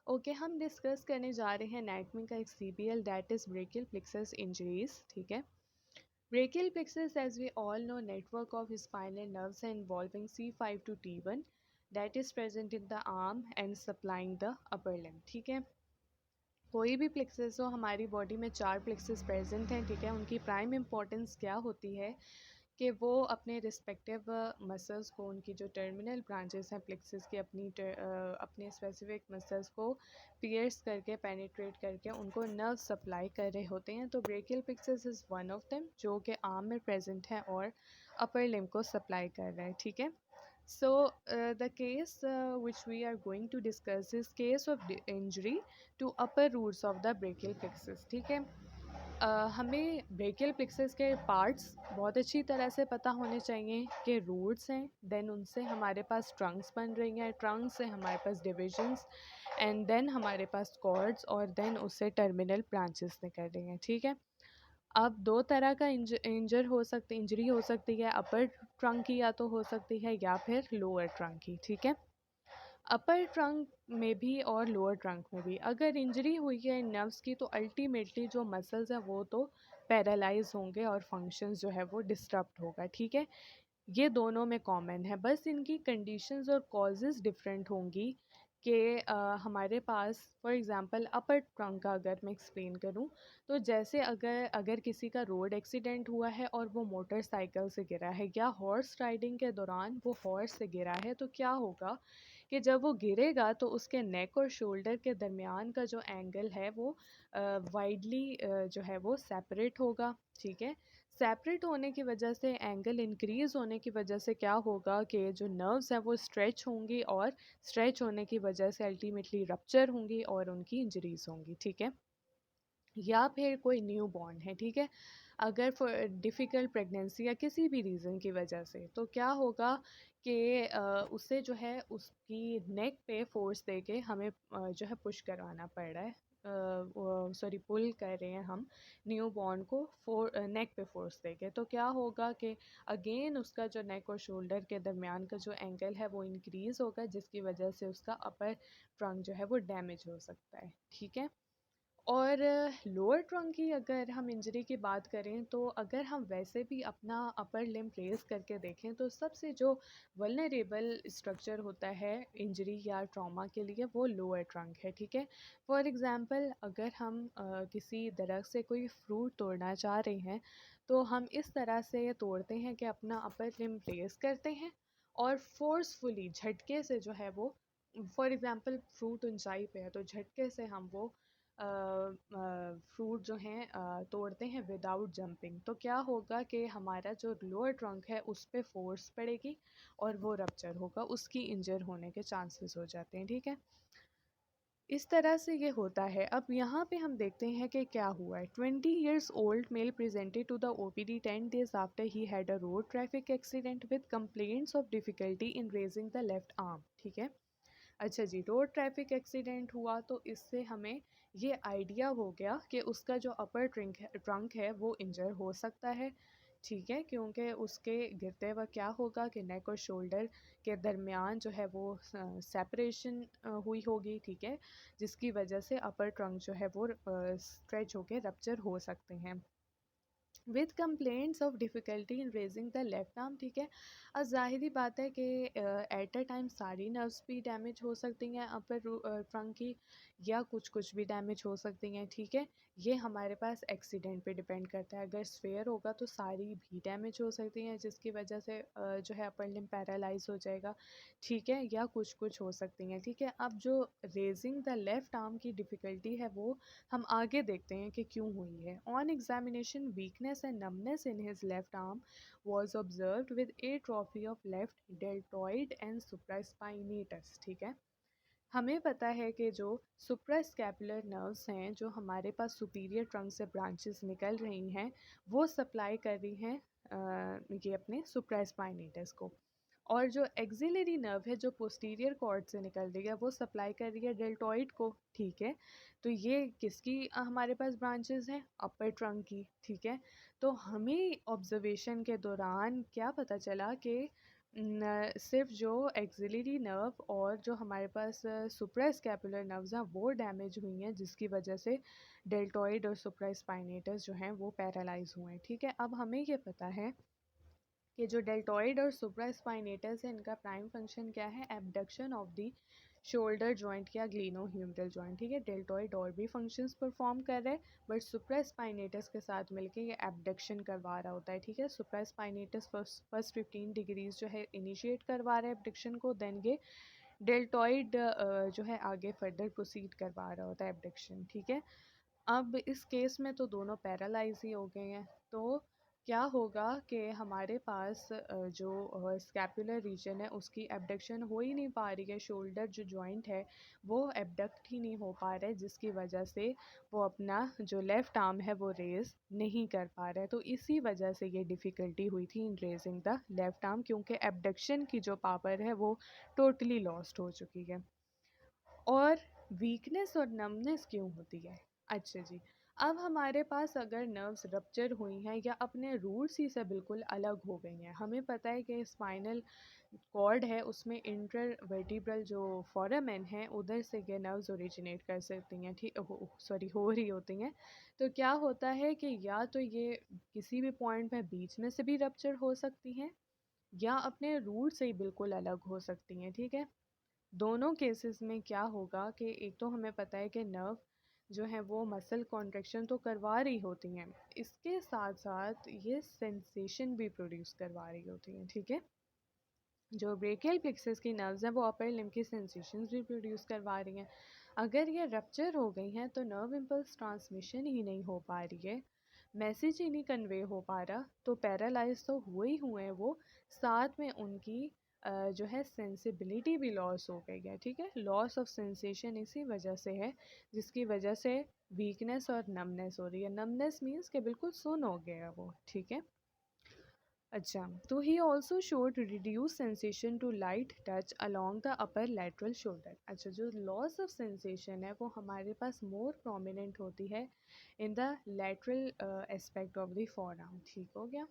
Okay, हम discuss करने जा रहे हैं एनाटमी का एक CBL, that is brachial plexus injuries. ठीक है, brachial plexus, as we all know, network of spinal nerves involving C5 to T1 that is present in the arm and supplying the upper limb. ठीक है, कोई भी plexus हो, हमारी body में 4 plexus present हैं। ठीक है, उनकी प्राइम इंपॉर्टेंस क्या होती है कि वो अपने रिस्पेक्टिव मसल्स को, उनकी जो टर्मिनल ब्रांचेस हैं प्लेक्सस की, अपने स्पेसिफिक मसल्स को पियर्स करके, पेनिट्रेट करके उनको नर्व सप्लाई कर रहे होते हैं। तो brachial plexus is one of them, जो कि आर्म में प्रेजेंट है और अपर लिम्ब को सप्लाई कर रहा है। ठीक है, so the case which we are going to discuss is case of injury to upper roots of the brachial plexus। ठीक है, हमें ब्रेकियल प्लेक्सस के पार्ट्स बहुत अच्छी तरह से पता होने चाहिए कि रूट्स हैं, देन उनसे हमारे पास ट्रंक्स बन रही हैं, ट्रंक से हमारे पास डिविजन्स, एंड देन हमारे पास कॉर्ड्स, और देन उससे टर्मिनल ब्रांचेस निकल रही हैं। ठीक है, अब दो तरह का इंजरी हो सकती है, अपर ट्रंक की या तो हो सकती है, या फिर लोअर ट्रंक की। ठीक है, अपर ट्रंक में भी और लोअर ट्रंक में भी अगर इंजरी हुई है नर्व्स की, तो अल्टीमेटली जो मसल्स हैं वो तो पैरालाइज होंगे और फंक्शंस जो है वो डिस्टर्ब होगा। ठीक है, ये दोनों में कॉमन है, बस इनकी कंडीशंस और कॉजेज़ डिफरेंट होंगी कि हमारे पास फॉर एग्ज़ाम्पल अपर ट्रंक का अगर मैं एक्सप्लेन करूं, तो जैसे अगर अगर किसी का रोड एक्सीडेंट हुआ है और वो मोटरसाइकिल से गिरा है, या हॉर्स राइडिंग के दौरान वो हॉर्स से गिरा है, तो क्या होगा कि जब वो गिरेगा तो उसके नेक और शोल्डर के दरमियान का जो एंगल है वो वाइडली जो है वो सेपरेट होगा। ठीक है, सेपरेट होने की वजह से, एंगल इंक्रीज़ होने की वजह से क्या होगा कि जो नर्व्स हैं वो स्ट्रेच होंगी, और स्ट्रेच होने की वजह से अल्टीमेटली रप्चर होंगी और उनकी इंजरीज़ होंगी। ठीक है, या फिर कोई न्यू बॉर्न है, ठीक है, अगर फॉर डिफ़िकल्ट प्रेगनेंसी या किसी भी रीज़न की वजह से, तो क्या होगा कि उसे जो है उसकी नेक पे फोर्स देके हमें जो है पुश करवाना पड़ रहा है, सॉरी पुल कर रहे हैं हम न्यू बॉर्न को नेक पे फोर्स देके। तो क्या होगा कि अगेन उसका जो नेक और शोल्डर के दरमियान का जो एंगल है वो इंक्रीज़ होगा, जिसकी वजह से उसका अपर ट्रंक जो है वो डैमेज हो सकता है। ठीक है, और लोअर ट्रंक की अगर हम इंजरी की बात करें, तो अगर हम वैसे भी अपना अपर लिम्ब रेज करके देखें, तो सबसे जो वल्नरेबल स्ट्रक्चर होता है इंजरी या ट्रॉमा के लिए, वो लोअर ट्रंक है। ठीक है, फॉर एग्ज़ाम्पल अगर हम किसी दरख्त से कोई फ्रूट तोड़ना चाह रहे हैं, तो हम इस तरह से तोड़ते हैं कि अपना अपर लिम्ब रेज करते हैं और फोर्सफुली झटके से जो है वो, फॉर एग्ज़ाम्पल फ्रूट ऊंचाई पे है तो झटके से हम वो फ्रूट जो हैं तोड़ते हैं विदाउट जंपिंग। तो क्या होगा कि हमारा जो लोअर ट्रंक है उस पे फोर्स पड़ेगी और वो रप्चर होगा, उसकी इंजर होने के चांसेस हो जाते हैं। ठीक है, इस तरह से ये होता है। अब यहाँ पे हम देखते हैं कि क्या हुआ है। 20 years old male presented to the OPD 10 days after he had a road traffic accident with complaints of difficulty in raising the left arm। ठीक है, अच्छा जी, रोड ट्रैफिक एक्सीडेंट हुआ तो इससे हमें ये आइडिया हो गया कि उसका जो अपर ट्रंक है वो इंजर हो सकता है। ठीक है, क्योंकि उसके गिरते वक्त क्या होगा कि नेक और शोल्डर के दरमियान जो है वो सेपरेशन हुई होगी। ठीक है, जिसकी वजह से अपर ट्रंक जो है वो स्ट्रेच होके रप्चर हो सकते हैं with complaints of difficulty in raising the left arm. ठीक है, अब ज़ाहिरी बात है कि एट अ टाइम सारी नर्व्स भी डैमेज हो सकती हैं अपर ट्रंक की, या कुछ कुछ भी डैमेज हो सकती हैं। ठीक है, ये हमारे पास एक्सीडेंट पे डिपेंड करता है, अगर स्फेयर होगा तो सारी भी डैमेज हो सकती हैं, जिसकी वजह से जो है अपर लिम्ब पैरालाइज हो जाएगा। ठीक है, या कुछ कुछ हो सकती हैं। ठीक है, अब जो रेजिंग द लेफ्ट आर्म की डिफ़िकल्टी है वो हम आगे देखते हैं कि क्यों हुई है। On examination weakness and numbness in his left arm was observed with atrophy of left deltoid and supraspinatus। ठीक है, हमें पता है कि जो सुप्रास्कैपुलर नर्व्स हैं, जो हमारे पास सुपीरियर ट्रंक से ब्रांचेस निकल रही हैं, वो सप्लाई कर रही हैं ये अपने सुप्रास्पाइनेटस को, और जो एक्सिलरी नर्व है जो पोस्टीरियर कॉर्ड से निकल रही है वो सप्लाई कर रही है डेल्टॉइड को। ठीक है, तो ये किसकी हमारे पास ब्रांचेस हैं, अपर ट्रंक की। ठीक है, तो हमें ऑब्जर्वेशन के दौरान क्या पता चला कि सिर्फ जो एक्सिलरी नर्व और जो हमारे पास सुप्रास्कैपुलर नर्व्स हैं वो डैमेज हुई हैं, जिसकी वजह से डेल्टॉइड और सुप्रास्पाइनेटस जो हैं वो पैरालाइज हुए हैं। ठीक है, अब हमें ये पता है कि जो डेल्टॉइड और सुप्रास्पाइनेटस है इनका प्राइम फंक्शन क्या है, abduction of the shoulder joint या ग्लिनोह्यूमरल जॉइंट। ठीक है, डेल्टॉइड और भी फंक्शंस परफॉर्म कर रहे हैं, बट सुप्रास्पाइनेटस के साथ मिलके ये एबडक्शन करवा रहा होता है। ठीक है, सुप्रास्पाइनेटस फर्स्ट 15 डिग्रीज जो है इनिशिएट करवा रहा है एबडक्शन को, देन ये डेल्टॉइड जो है आगे फर्दर प्रोसीड करवा रहा होता है एबडक्शन। ठीक है, अब इस केस में तो दोनों पैरालाइज ही हो गए हैं, तो क्या होगा कि हमारे पास जो स्कैपुलर रीजन है उसकी एबडक्शन हो ही नहीं पा रही है, शोल्डर जो जॉइंट है वो एबडक्ट ही नहीं हो पा रहा है, जिसकी वजह से वो अपना जो लेफ़्ट आर्म है वो रेज़ नहीं कर पा रहा है। तो इसी वजह से ये डिफ़िकल्टी हुई थी इन रेजिंग द लेफ़्ट आर्म, क्योंकि एबडक्शन की जो पावर है वो टोटली लॉस्ट हो चुकी है। और वीकनेस और नमनेस क्यों होती है? अच्छा जी, अब हमारे पास अगर नर्व्स रप्चर हुई हैं या अपने रूट्स ही से बिल्कुल अलग हो गई हैं, हमें पता है कि स्पाइनल कॉर्ड है उसमें इंटरवर्टिब्रल जो फोरामेन है उधर से ये नर्व्स ओरिजिनेट कर सकती हैं, ठीक हो रही होती हैं। तो क्या होता है कि या तो ये किसी भी पॉइंट में बीच में से भी रप्चर हो सकती हैं या अपने रूट से ही बिल्कुल अलग हो सकती हैं। ठीक है, दोनों केसेस में क्या होगा कि एक तो हमें पता है कि नर्व जो है वो मसल कॉन्ट्रैक्शन तो करवा रही होती हैं, इसके साथ साथ ये सेंसेशन भी प्रोड्यूस करवा रही होती हैं। ठीक है, जो ब्रेकियल प्लेक्सस की नर्व्स हैं वो अपर लिम्ब की सेंसेशंस भी प्रोड्यूस करवा रही हैं। अगर ये रप्चर हो गई हैं तो नर्व इम्पल्स ट्रांसमिशन ही नहीं हो पा रही है, मैसेज ही नहीं कन्वे हो पा रहा, तो पैरालाइज तो हुए ही हुए हैं वो, साथ में उनकी जो है सेंसिबिलिटी भी लॉस हो गई है। ठीक है, लॉस ऑफ सेंसेशन इसी वजह से है, जिसकी वजह से वीकनेस और नमनेस हो रही है। नमनेस मीन्स कि बिल्कुल सुन हो गया वो। ठीक है, अच्छा, तो he also showed reduce sensation to light touch along the upper lateral shoulder. अच्छा, जो लॉस ऑफ सेंसेशन है वो हमारे पास मोर प्रोमिनेंट होती है in the lateral aspect of the forearm. ठीक हो गया,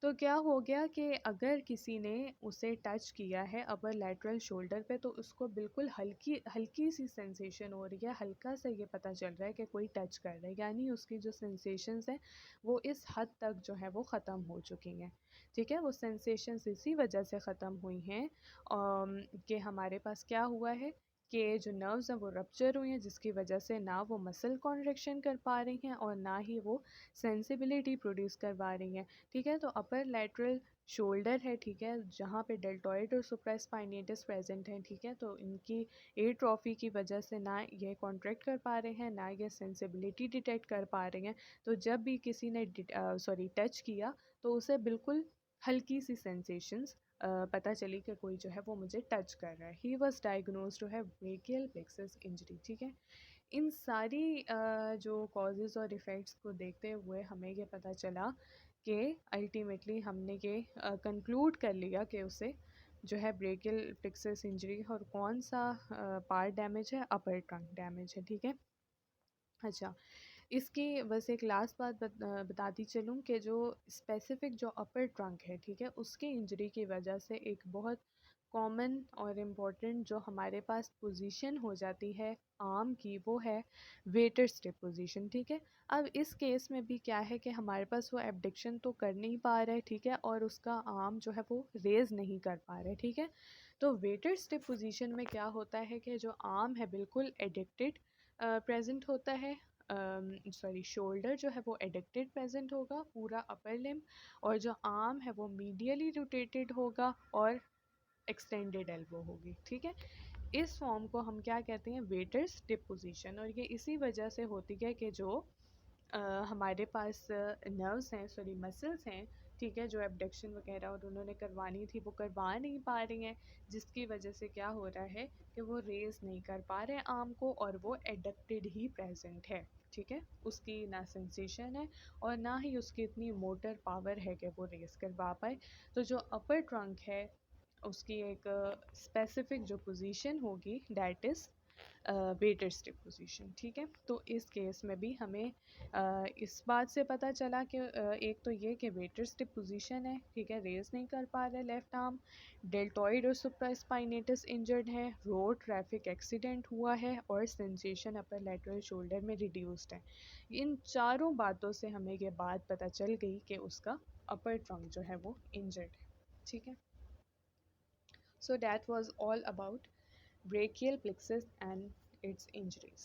तो क्या हो गया कि अगर किसी ने उसे टच किया है अपर लैटरल शोल्डर पे तो उसको बिल्कुल हल्की हल्की सी सेंसेशन हो रही है, हल्का सा ये पता चल रहा है कि कोई टच कर रहा है, यानी उसकी जो सेंसेशंस हैं वो इस हद तक जो है वो ख़त्म हो चुकी हैं। ठीक है, वो सेंसेशंस इसी वजह से ख़त्म हुई हैं कि हमारे पास क्या हुआ है कि जो नर्व्स हैं वो रप्चर हुई हैं, जिसकी वजह से ना वो मसल कॉन्ट्रैक्शन कर पा रही हैं और ना ही वो सेंसिबिलिटी प्रोड्यूस करवा रही हैं। ठीक है, तो अपर लैटरल शोल्डर है, ठीक है, जहाँ पे डेल्टॉइड और सुप्रास्पाइनेटस प्रेजेंट हैं। ठीक है, तो इनकी एट्रोफी की वजह से ना ये कॉन्ट्रैक्ट कर पा रहे हैं, ना ये सेंसिबिलिटी डिटेक्ट कर पा रहे हैं। तो जब भी किसी ने टच किया तो उसे बिल्कुल हल्की सी सेंसेशंस पता चली कि कोई जो है वो मुझे टच कर रहा है। He was diagnose to have brachial plexus injury. ठीक है, इन सारी जो कॉजेज़ और इफ़ेक्ट्स को देखते हुए हमें ये पता चला कि अल्टीमेटली हमने ये कंक्लूड कर लिया कि उसे जो है ब्रेकियल प्लेक्सस इंजरी और कौन सा पार्ट डैमेज है, अपर ट्रंक डैमेज है। ठीक है, अच्छा, इसकी बस एक लास्ट बात बताती चलूँ कि जो स्पेसिफ़िक जो अपर ट्रंक है, ठीक है, उसकी इंजरी की वजह से एक बहुत कॉमन और इम्पॉर्टेंट जो हमारे पास पोजीशन हो जाती है आर्म की, वो है वेटर स्टिप पोजीशन। ठीक है, अब इस केस में भी क्या है कि हमारे पास वो एबडक्शन तो कर नहीं पा रहा है, ठीक है, और उसका आर्म जो है वो रेज़ नहीं कर पा रहा है। ठीक है, तो वेटर स्टिप पोजीशन में क्या होता है कि जो आर्म है बिल्कुल एडिक्टेड प्रेजेंट होता है, शोल्डर जो है वो एडिक्टेड प्रेजेंट होगा, पूरा अपर लिम्ब, और जो आर्म है वो मीडियली रोटेटेड होगा और एक्सटेंडेड एल्बो होगी। ठीक है, इस फॉर्म को हम क्या कहते हैं, वेटर स्टिप पोजीशन, और ये इसी वजह से होती है कि जो हमारे पास नर्व्स हैं, मसल्स हैं, ठीक है, जो एबडक्शन वगैरह और उन्होंने करवानी थी वो करवा नहीं पा रही हैं, जिसकी वजह से क्या हो रहा है कि वो रेज़ नहीं कर पा रहे आर्म को और वो एडक्टेड ही प्रेजेंट है। ठीक है, उसकी ना सेंसेशन है और ना ही उसकी इतनी मोटर पावर है कि वो रेज़ करवा पाए। तो जो अपर ट्रंक है उसकी एक स्पेसिफिक जो पोजीशन होगी, डैट इज़ वेटर स्टिप पोजीशन, ठीक है। तो इस केस में भी हमें इस बात से पता चला कि एक तो ये कि वेटर स्टिप पोजीशन है, ठीक है, रेज नहीं कर पा रहे लेफ्ट आर्म, डेल्टॉइड और सुप्रास्पाइनेटस इंजर्ड है, रोड ट्रैफिक एक्सीडेंट हुआ है और सेंसेशन अपर लेटरल शोल्डर में रिड्यूस्ड है। इन चारों बातों से हमें ये बात पता चल गई कि उसका अपर ट्रंक जो है वो इंजर्ड है, ठीक है। So that was all about brachial plexus and its injuries.